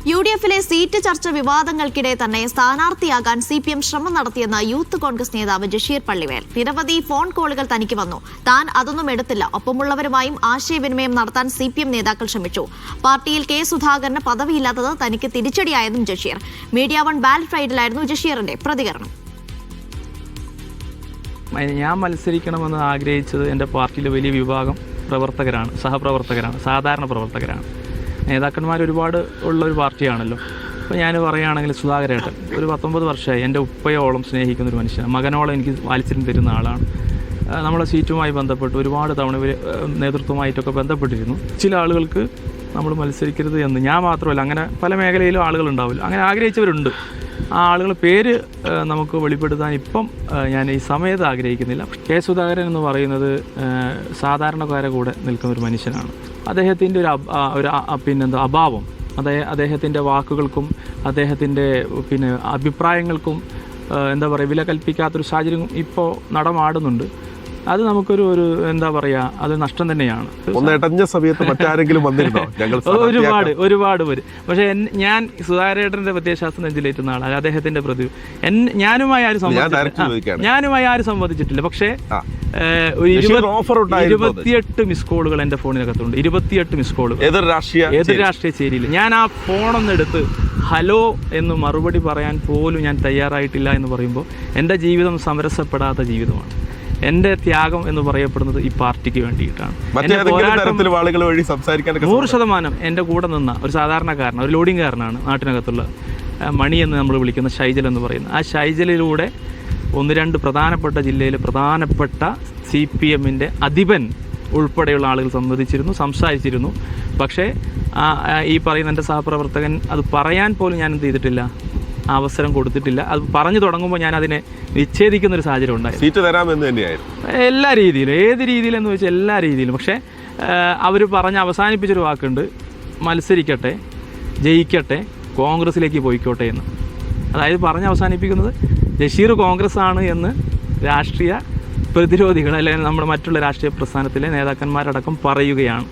UDF-ലെ seat ചർച്ച വിവാദങ്ങൾക്കിടെ തന്നെ സ്ഥാനാർത്ഥിയാകാൻ CPM ശ്രമം നടത്തിയെന്ന യൂത്ത് കോൺഗ്രസ് നേതാവ് ജഷീർ പള്ളിവേൽ. നിരവധി ഫോൺ കോളുകൾ തനിക്ക് വന്നു. താൻ അതൊന്നും എടുത്തില്ല. ഒപ്പമുള്ളവരുമായും ആശയവിനിമയം നടത്താൻ CPM നേതാക്കൾ ശ്രമിച്ചു. പാർട്ടിയിൽ K. സുധാകരന് പദവിയില്ലാത്തത് തനിക്ക് തിരിച്ചടിയായെന്നും ജഷീർ. മീഡിയ വൺ ബാലറ്റ് റൈഡിലായിരുന്നു ജഷീറിന്റെ പ്രതികരണം. ഞാൻ മത്സരിക്കണമെന്ന് ആഗ്രഹിച്ചത് എൻ്റെ പാർട്ടിയിലെ വലിയ വിഭാഗം പ്രവർത്തകരാണ്, സഹപ്രവർത്തകരാണ്, സാധാരണ പ്രവർത്തകരാണ്. നേതാക്കന്മാർ ഒരുപാട് ഉള്ളൊരു പാർട്ടിയാണല്ലോ. അപ്പോൾ ഞാൻ പറയുകയാണെങ്കിൽ സുധാകരേട്ടൻ ഒരു 19 വർഷമായി എൻ്റെ ഉപ്പയോളം സ്നേഹിക്കുന്നൊരു മനുഷ്യനാണ്. മകനോളം എനിക്ക് വാത്സല്യം തരുന്ന ആളാണ്. നമ്മളെ സീറ്റുമായി ബന്ധപ്പെട്ട് ഒരുപാട് തവണ നേതൃത്വമായിട്ടൊക്കെ ബന്ധപ്പെട്ടിരുന്നു. ചില ആളുകൾക്ക് നമ്മൾ മത്സരിക്കരുത് എന്ന്, ഞാൻ മാത്രമല്ല, അങ്ങനെ പല മേഖലയിലും ആളുകളുണ്ടാവില്ല, അങ്ങനെ ആഗ്രഹിച്ചവരുണ്ട്. ആ ആളുകൾ പേര് നമുക്ക് വെളിപ്പെടുത്താൻ ഇപ്പം ഞാൻ ഈ സമയത്ത് ആഗ്രഹിക്കുന്നില്ല. K. സുധാകരൻ എന്ന് പറയുന്നത് സാധാരണക്കാരെ കൂടെ നിൽക്കുന്ന ഒരു മനുഷ്യനാണ്. അദ്ദേഹത്തിൻ്റെ ഒരു അഭാവം, അദ്ദേഹത്തിൻ്റെ വാക്കുകൾക്കും അദ്ദേഹത്തിൻ്റെ അഭിപ്രായങ്ങൾക്കും എന്താ പറയുക, വില കൽപ്പിക്കാത്തൊരു സാഹചര്യം ഇപ്പോൾ നടമാടുന്നുണ്ട്. അത് നമുക്കൊരു എന്താ പറയുക, അത് നഷ്ടം തന്നെയാണ്. സമയത്ത് മറ്റാരെങ്കിലും വന്നിരുന്നോ? ഒരുപാട് പേര്. പക്ഷേ ഞാൻ സുധാകരേട്ടൻ്റെ പ്രത്യയശാസ്ത്രം നെഞ്ചിലേറ്റുന്ന ആളാണ്. അദ്ദേഹത്തിൻ്റെ ഞാനുമായി ആരും സംവദിച്ചിട്ടില്ല. പക്ഷേ 28 മിസ് കോളുകൾ എൻ്റെ ഫോണിനകത്തുണ്ട്. 28 മിസ് കോളുകൾ ഏതൊരു രാഷ്ട്രീയ ചേരിയിൽ. ഞാൻ ആ ഫോണൊന്നെടുത്ത് ഹലോ എന്ന് മറുപടി പറയാൻ പോലും ഞാൻ തയ്യാറായിട്ടില്ല എന്ന് പറയുമ്പോൾ എൻ്റെ ജീവിതം സമരസപ്പെടാത്ത ജീവിതമാണ്. എൻ്റെ ത്യാഗം എന്ന് പറയപ്പെടുന്നത് ഈ പാർട്ടിക്ക് വേണ്ടിയിട്ടാണ്. 100% എൻ്റെ കൂടെ നിന്ന ഒരു സാധാരണക്കാരൻ, ഒരു ലോഡിംഗുകാരനാണ് നാട്ടിനകത്തുള്ള മണി എന്ന് നമ്മൾ വിളിക്കുന്ന ഷൈജൽ എന്ന് പറയുന്ന ആ ഷൈജലിലൂടെ 1-2 പ്രധാനപ്പെട്ട ജില്ലയിലെ പ്രധാനപ്പെട്ട CPM-ൻ്റെ അധിപൻ ഉൾപ്പെടെയുള്ള ആളുകൾ സംസാരിച്ചിരുന്നു. പക്ഷേ ഈ പറയുന്ന എൻ്റെ സഹപ്രവർത്തകൻ അത് പറയാൻ പോലും ഞാൻ എന്ത് ചെയ്തിട്ടില്ല, അവസരം കൊടുത്തിട്ടില്ല. അത് പറഞ്ഞു തുടങ്ങുമ്പോൾ ഞാൻ അതിനെ വിച്ഛേദിക്കുന്നൊരു സാഹചര്യം ഉണ്ടായി. സീറ്റ് തരാമെന്ന് തന്നെയായിരുന്നു എല്ലാ രീതിയിലും, ഏത് രീതിയിലെന്ന് വെച്ചാൽ എല്ലാ രീതിയിലും. പക്ഷേ അവർ പറഞ്ഞ് അവസാനിപ്പിച്ചൊരു വാക്കുണ്ട്, മത്സരിക്കട്ടെ, ജയിക്കട്ടെ, കോൺഗ്രസിലേക്ക് പോയിക്കോട്ടെ എന്ന്. അതായത് പറഞ്ഞ് അവസാനിപ്പിക്കുന്നത് ജഷീർ കോൺഗ്രസ് ആണ് എന്ന് രാഷ്ട്രീയ പ്രതിരോധികൾ അല്ലെങ്കിൽ നമ്മുടെ മറ്റുള്ള രാഷ്ട്രീയ പ്രസ്ഥാനത്തിലെ നേതാക്കന്മാരടക്കം പറയുകയാണ്.